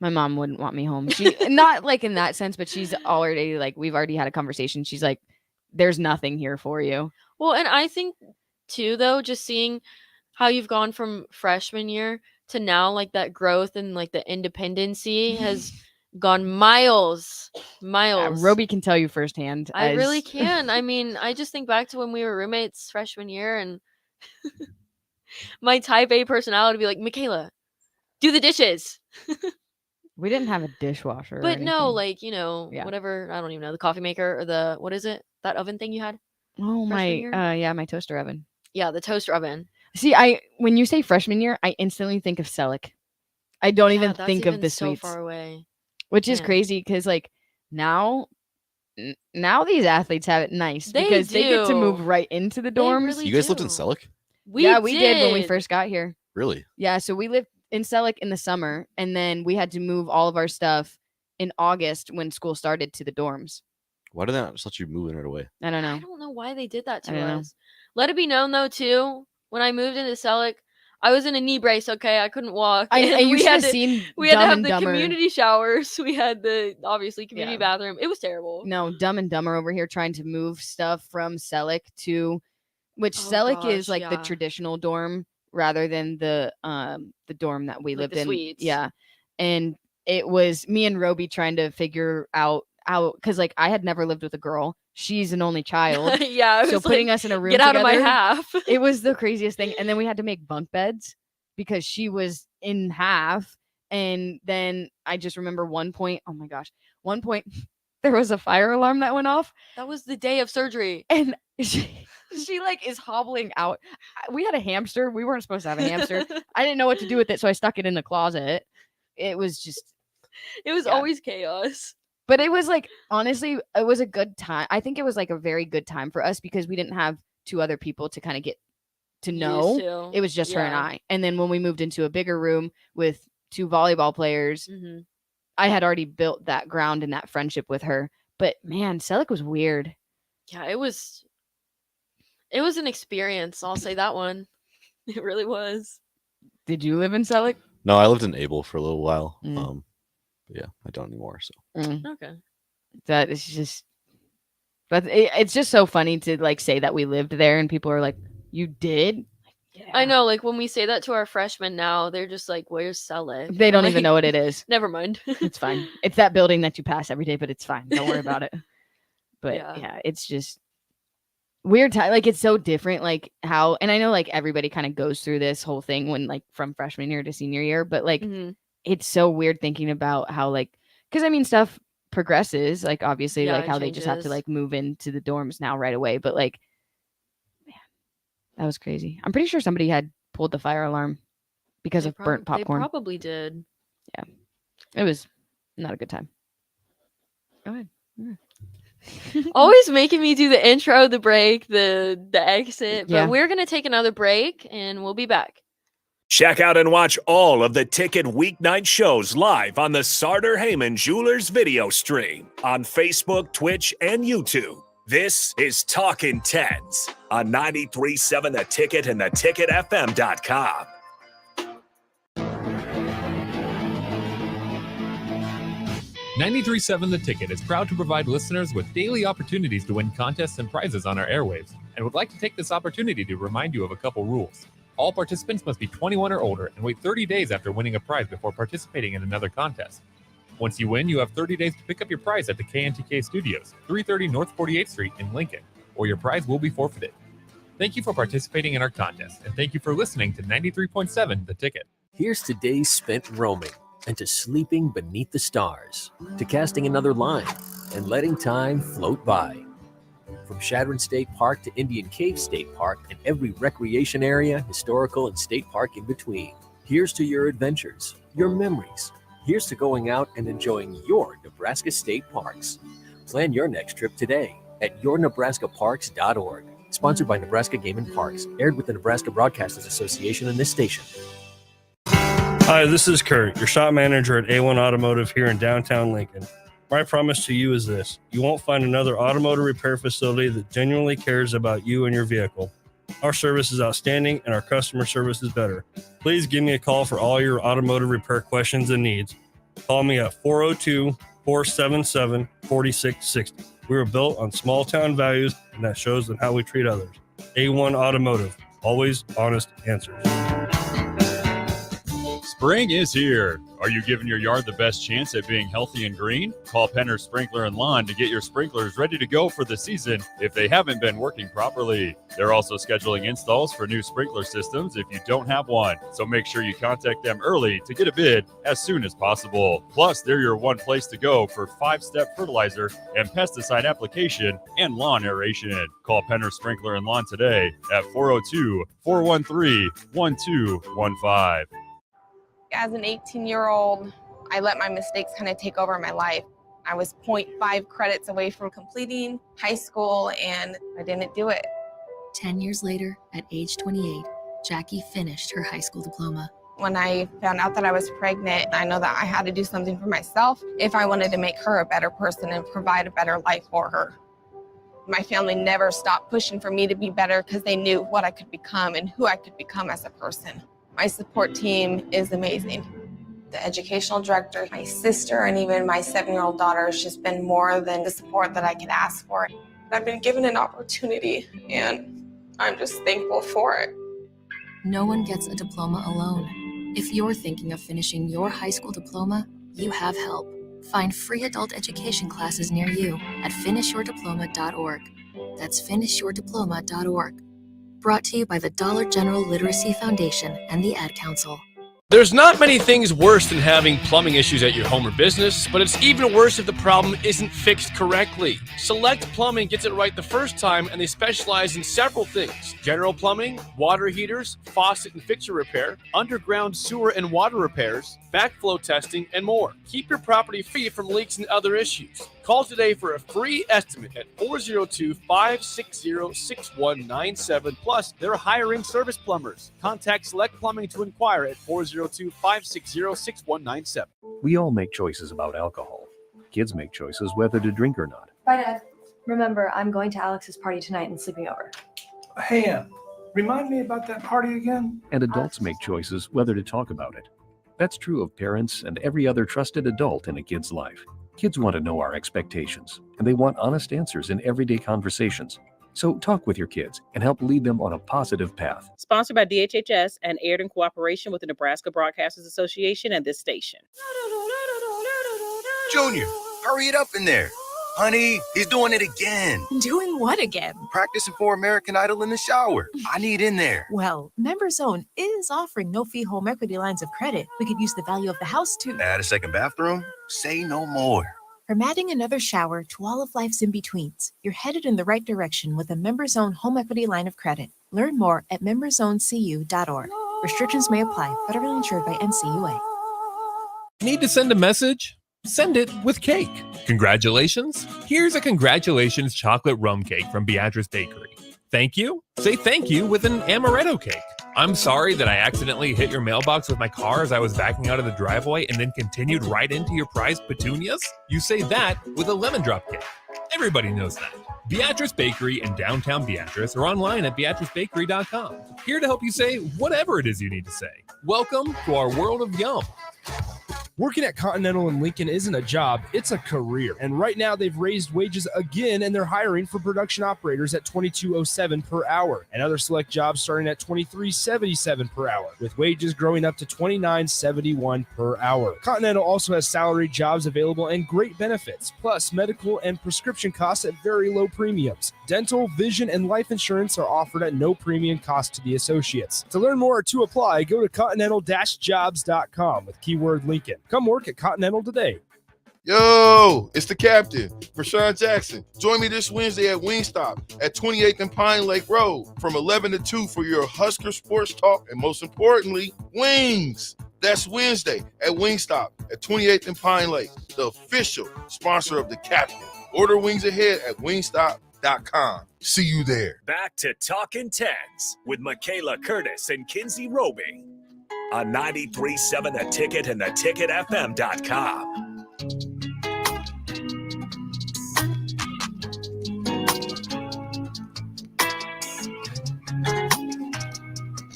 my mom wouldn't want me home. She not like in that sense, but she's already like we've already had a conversation. She's like, there's nothing here for you. Well, and I think too, though, just seeing how you've gone from freshman year to now, like that growth and like the independency has gone miles. Roby can tell you firsthand. I really can. I mean, I just think back to when we were roommates freshman year, and my type A personality would be like, Michaela, do the dishes. We didn't have a dishwasher. But no, like, you know, Yeah. whatever, I don't even know, the coffee maker or the, what is it? That oven thing you had? Oh my, freshman year? yeah, my toaster oven. Yeah, the toaster oven. See, when you say freshman year, I instantly think of Selleck. I don't even that's think of even the so sweets, far away. which is Man. crazy because like now these athletes have it nice They because they get to do. move right into the They dorms. really You guys lived do. in Selleck? We did when we did. first got here. Really? Yeah, so we lived in Selleck in the summer, and then we had to move all of our stuff in August when school started to the dorms. Why did they not just let you move in right away? I don't know. I don't know why they did that I to don't know. us. Let it be known though too, when I moved into Selleck, I was in a knee brace, okay? I couldn't walk. And you we should had have to, seen we had to Dumb have and the Dumber. community showers. We had the obviously community Yeah. bathroom. It was terrible. No, Dumb and Dumber over here trying to move stuff from Selleck to, which Selleck is gosh, like the yeah. traditional dorm rather than the dorm that we Like lived the in. suites. Yeah, and it was me and Roby trying to figure out because like I had never lived with a girl. She's an only child. Yeah, it so was putting like, us in a room get out of my together, half. it was the craziest thing. And then we had to make bunk beds because she was in half. And then I just remember one point, oh my gosh, there was a fire alarm that went off. That was the day of surgery. And she like is hobbling out. We had a hamster. We weren't supposed to have a hamster. I didn't know what to do with it, so I stuck it in the closet. It was just It was always chaos. but it was like honestly, it was a good time. I think it was like a very good time for us because we didn't have two other people to kind of get to Used know. to. It was just her and Yeah. I. And then when we moved into a bigger room with two volleyball players, I had already built that ground and that friendship with her. But man, Selleck was weird. Yeah, it was an experience. I'll say that one. It really was. Did you live in Selleck? No, I lived in Able for a little while. Mm. But yeah, I don't anymore. So Okay. That is just, but it's just so funny to like say that we lived there and people are like, you did? I know, like when we say that to our freshmen now, they're just like, "Where's Selleck?" They I'm don't even like, know what it is. Never mind. It's fine. It's that building that you pass every day, but it's fine. Don't worry about it. But Yeah. yeah, it's just weird time. Like it's so different, like how, and I know like everybody kind of goes through this whole thing when like from freshman year to senior year, but like it's so weird thinking about how like, because I mean stuff progresses, like obviously Yeah, like it how they just have to changes. like move into the dorms now right away, but like man, that was crazy. I'm pretty sure somebody had pulled the fire alarm because of burnt popcorn. They probably did. Yeah, it was not a good time. Go ahead. Always making me do the intro, the break, the exit. Yeah. But we're gonna take another break and we'll be back. Check out and watch all of the Ticket weeknight shows live on the Sartor Heyman Jewelers video stream on Facebook, Twitch, and YouTube. This is Talkin' Teds on 93.7 The Ticket and theticketfm.com. 93.7 The Ticket is proud to provide listeners with daily opportunities to win contests and prizes on our airwaves, and would like to take this opportunity to remind you of a couple rules. All participants must be 21 or older and wait 30 days after winning a prize before participating in another contest. Once you win, you have 30 days to pick up your prize at the KNTK Studios, 330 North 48th Street in Lincoln, or your prize will be forfeited. Thank you for participating in our contest, and thank you for listening to 93.7 The Ticket. Here's to days spent roaming, and to sleeping beneath the stars, to casting another line, and letting time float by. From Shadron State Park to Indian Cave State Park and every recreation area, historical, and state park in between. Here's to your adventures, your memories. Here's to going out and enjoying your Nebraska State Parks. Plan your next trip today at yournebraskaparks.org. Sponsored by Nebraska Game and Parks. Aired with the Nebraska Broadcasters Association and this station. Hi, this is Kurt, your shop manager at A1 Automotive here in downtown Lincoln. My promise to you is this: you won't find another automotive repair facility that genuinely cares about you and your vehicle. Our service is outstanding and our customer service is better. Please give me a call for all your automotive repair questions and needs. Call me at 402-477-4660. We were built on small town values, and that shows in how we treat others. A1 Automotive, always honest answers. Spring is here. Are you giving your yard the best chance at being healthy and green? Call Penner Sprinkler and Lawn to get your sprinklers ready to go for the season if they haven't been working properly. They're also scheduling installs for new sprinkler systems if you don't have one. So make sure you contact them early to get a bid as soon as possible. Plus, they're your one place to go for 5-step fertilizer and pesticide application and lawn aeration. Call Penner Sprinkler and Lawn today at 402-413-1215. As an 18-year-old, I let my mistakes kind of take over my life. I was 0.5 credits away from completing high school, and I didn't do it. 10 years later, at age 28, Jackie finished her high school diploma. When I found out that I was pregnant, I know that I had to do something for myself if I wanted to make her a better person and provide a better life for her. My family never stopped pushing for me to be better because they knew what I could become and who I could become as a person. My support team is amazing. The educational director, my sister, and even my 7-year-old daughter has just been more than the support that I could ask for. I've been given an opportunity, and I'm just thankful for it. No one gets a diploma alone. If you're thinking of finishing your high school diploma, you have help. Find free adult education classes near you at finishyourdiploma.org. That's finishyourdiploma.org. Brought to you by the Dollar General Literacy Foundation and the Ad Council. There's not many things worse than having plumbing issues at your home or business, but it's even worse if the problem isn't fixed correctly. Select Plumbing gets it right the first time, and they specialize in several things: general plumbing, water heaters, faucet and fixture repair, underground sewer and water repairs, backflow testing, and more. Keep your property free from leaks and other issues. Call today for a free estimate at 402-560-6197. Plus, they're hiring service plumbers. Contact Select Plumbing to inquire at 402-560-6197. We all make choices about alcohol. Kids make choices whether to drink or not. Bye, Dad. Remember, I'm going to Alex's party tonight and sleeping over. Hey, remind me about that party again? And adults make choices whether to talk about it. That's true of parents and every other trusted adult in a kid's life. Kids want to know our expectations, and they want honest answers in everyday conversations. So talk with your kids and help lead them on a positive path. Sponsored by DHHS and aired in cooperation with the Nebraska Broadcasters Association and this station. Junior, hurry it up in there. Honey, he's doing it again. Doing what again? Practicing for American Idol in the shower. I need in there. Well, MemberZone is offering no-fee home equity lines of credit. We could use the value of the house too. Add a second bathroom? Say no more. From adding another shower to all of life's in-betweens, you're headed in the right direction with a MemberZone home equity line of credit. Learn more at memberzonecu.org. Restrictions may apply. Federally insured by NCUA. Need to send a message? Send it with cake. Congratulations. Here's a congratulations chocolate rum cake from Beatrice Bakery. Thank you. Say thank you with an amaretto cake. I'm sorry that I accidentally hit your mailbox with my car as I was backing out of the driveway and then continued right into your prized petunias. You say that with a lemon drop cake. Everybody knows that. Beatrice Bakery in downtown Beatrice or online at beatricebakery.com. Here to help you say whatever it is you need to say. Welcome to our world of yum. Working at Continental in Lincoln isn't a job, it's a career. And right now they've raised wages again and they're hiring for production operators at $22.07 per hour and other select jobs starting at $23.77 per hour, with wages growing up to $29.71 per hour. Continental also has salaried jobs available and great benefits, plus medical and prescription costs at very low premiums. Dental, vision, and life insurance are offered at no premium cost to the associates. To learn more or to apply, go to continental-jobs.com with keyword Lincoln. Come work at Continental today. Yo, it's the captain, Rashawn Jackson. Join me this Wednesday at Wingstop at 28th and Pine Lake Road from 11 to 2 for your Husker sports talk and, most importantly, wings. That's Wednesday at Wingstop at 28th and Pine Lake, the official sponsor of the captain. Order wings ahead at wingstop.com. See you there. Back to Talkin' Tags with Michaela Curtis and Kinsey Roby on 93.7 The Ticket and theticketfm.com.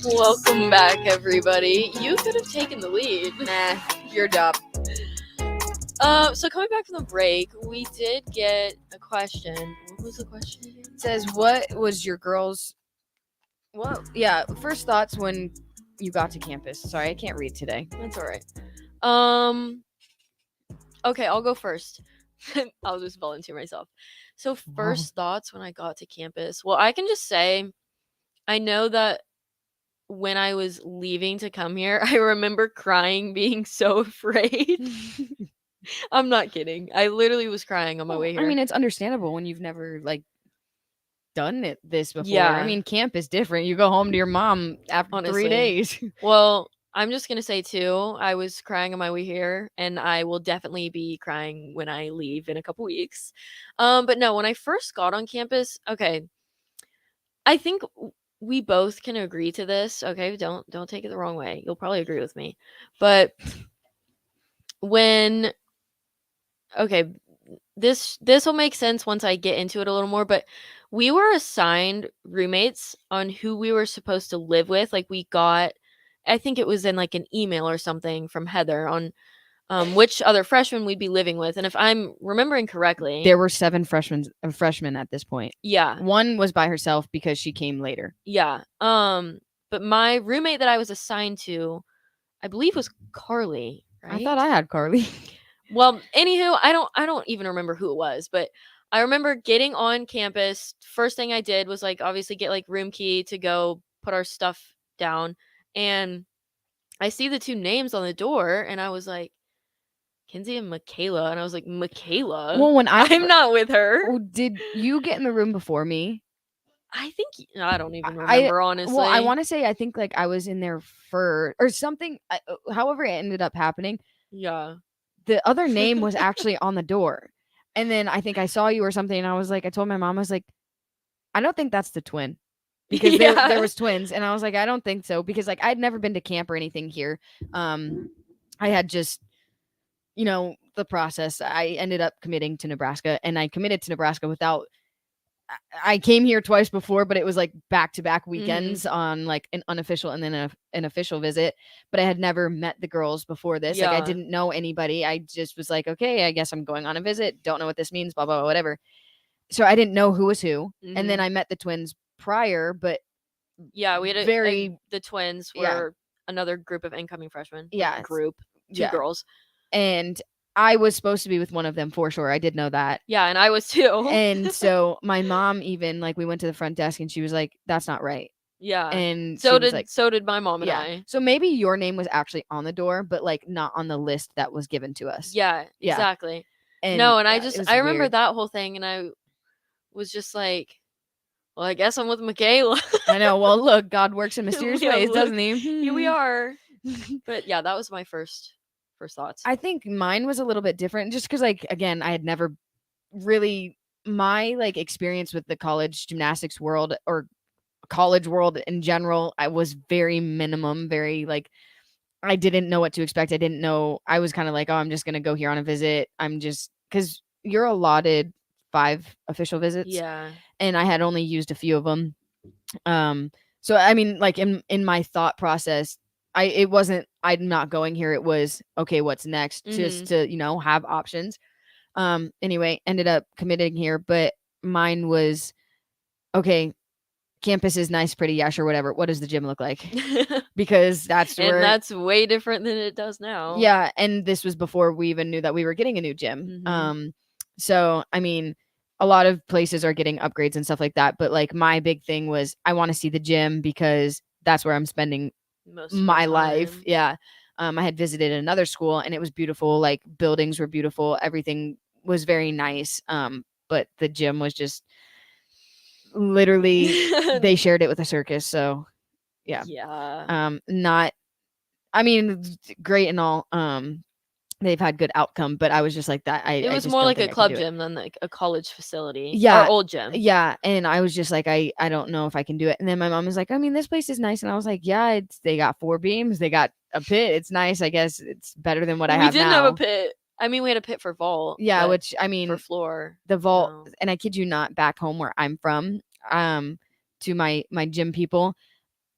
Welcome back, everybody. You could have taken the lead. Nah, your job. So coming back from the break, we did get a question. What was the question again? It says, what was your girls' first thoughts when you got to campus? Sorry, I can't read today. That's all right. Okay, I'll go first. I'll just volunteer myself. So first thoughts when I got to campus. Well, I can just say I know that when I was leaving to come here, I remember crying, being so afraid. I'm not kidding. I literally was crying on my way here. I mean, it's understandable when you've never done this before. Yeah. I mean, camp is different. You go home to your mom after Honestly. 3 days. Well, I'm just gonna say too, I was crying on my way here, and I will definitely be crying when I leave in a couple weeks. But no, when I first got on campus, okay, I think we both can agree to this. Okay, don't take it the wrong way. You'll probably agree with me, but this will make sense once I get into it a little more, but we were assigned roommates on who we were supposed to live with. Like, we got, I think it was in like an email or something from Heather on which other freshmen we'd be living with. And if I'm remembering correctly, There were 7 freshmen at this point. Yeah. One was by herself because she came later. Yeah. But my roommate that I was assigned to, I believe, was Carly, right? I thought I had Carly. Well, anywho, I don't even remember who it was, but I remember getting on campus. First thing I did was obviously get room key to go put our stuff down, and I see the 2 names on the door, and I was like, Kinsey and Michaela, and I was like, Michaela? Well, when I'm not with her. Oh, did you get in the room before me? I think I don't even remember, honestly. Well, I want to say I think like I was in there for or something. However, it ended up happening. Yeah. The other name was actually on the door, and then I think I saw you or something, and I was like, I told my mom, I was like, I don't think that's the twin. Because there was twins, and I was like, I don't think so, because like I'd never been to camp or anything here. I had just, the process. I ended up committing to Nebraska, and I committed to Nebraska without. I came here twice before, but it was like back-to-back weekends on like an unofficial and then an official visit. But I had never met the girls before this. Like I Yeah. didn't know anybody. I just was like, okay, I guess I'm going on a visit. Don't know what this means. Blah blah blah, whatever. So I didn't know who was who, and then Mhm. I met the twins prior, but Yeah, we had very the twins Yeah. were another group of incoming freshmen. Like, Yeah, group, 2 yeah. girls. And I was supposed to be with one of them for sure. I did know that. Yeah, and I was too. And so my mom even like we went to the front desk and she was like, "That's not right." Yeah. And So she was like, so did my mom and yeah. I. So maybe your name was actually on the door, but like not on the list that was given to us. Yeah, Yeah. exactly. And No, and yeah, it was I remember weird. that whole thing, and I was just like, well, I guess I'm with Michaela. I know. Well, look, God works in mysterious Yeah, ways, look, doesn't he? Here we are. But yeah, that was my first thoughts. I think mine was a little bit different just because, like, again, I had never really my like experience with the college gymnastics world or college world in general, I was very minimum, very like I didn't know what to expect. I didn't know. I was kind of like, oh, I'm just gonna go here on a visit. I'm just because you're allotted 5 official visits, Yeah. and I had only used a few of them. So I mean, like in my thought process, it wasn't I'm not going here. It was okay. What's next? Just to have options. Anyway, ended up committing here, but mine was okay. Campus is nice, pretty, yeah, sure, whatever. What does the gym look like? Because that's And where that's way different than it does now. yeah, and this was before we even knew that we were getting a new gym. So I mean, a lot of places are getting upgrades and stuff like that, but like my big thing was I want to see the gym because that's where I'm spending Most of my my life. time. Yeah. I had visited another school and it was beautiful. Like buildings were beautiful. Everything was very nice. But the gym was just literally they shared it with a circus. So yeah. Yeah. Not I mean, great and all. They've had good outcome, but I was just like that. It I was just more don't like think a I could club do it. gym than like a college facility. Yeah. Or old gym. Yeah. And I was just like, I don't know if I can do it. And then my mom was like, I mean, this place is nice. And I was like, yeah, they got 4 beams. They got a pit. It's nice. I guess it's better than what I We have didn't now. have a pit. I mean, we had a pit for vault. Yeah, but which I mean, for floor. the vault, no. and I kid you not, back home where I'm from, to my gym people,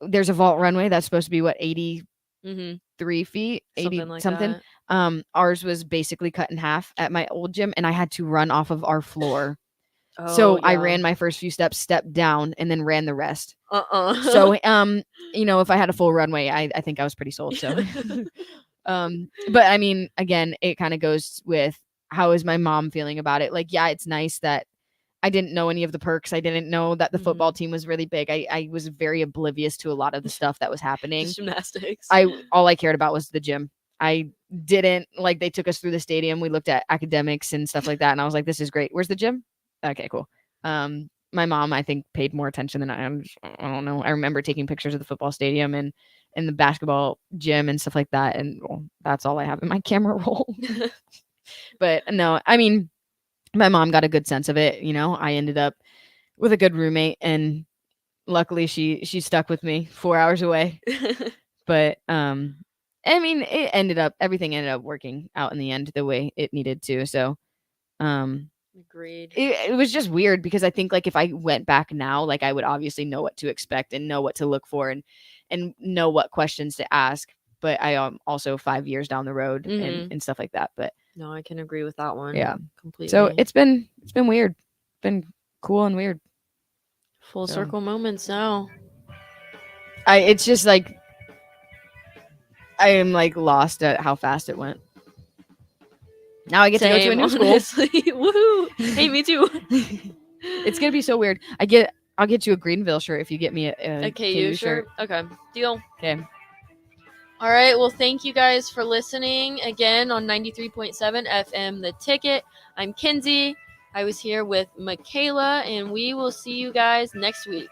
there's a vault runway that's supposed to be what 83 feet, 80 Something like something. that. Ours was basically cut in half at my old gym, and I had to run off of our floor. Oh, So I yeah. ran my first few steps, stepped down, and then ran the rest. So, So if I had a full runway, I think I was pretty sold. So but I mean, again, it kind of goes with how is my mom feeling about it? Like, yeah, it's nice that I didn't know any of the perks. I didn't know that the football team was really big. I was very oblivious to a lot of the stuff that was happening. Just gymnastics. All I cared about was the gym. I didn't like they took us through the stadium. We looked at academics and stuff like that, and I was like, "This is great. Where's the gym?" Okay, cool. My mom, I think, paid more attention than I don't know. I remember taking pictures of the football stadium and the basketball gym and stuff like that, and well, that's all I have in my camera roll. But no, I mean, my mom got a good sense of it. I ended up with a good roommate, and luckily she stuck with me 4 hours away. But I mean, everything ended up working out in the end the way it needed to. So Agreed. it was just weird because I think like if I went back now, like I would obviously know what to expect and know what to look for and know what questions to ask. But I am also 5 years down the road and stuff like that. But No, I can agree with that one. yeah, Completely. so it's been weird, been cool and weird. Full circle moments now. It's just like I am like lost at how fast it went. Now I get to go to a new honestly. school. Woohoo! Hey, me too. It's gonna be so weird. I'll get you a Greenville shirt if you get me a KU shirt. Okay, deal. Okay. All right. Well, thank you guys for listening again on 93.7 FM The Ticket. I'm Kinsey. I was here with Michaela, and we will see you guys next week.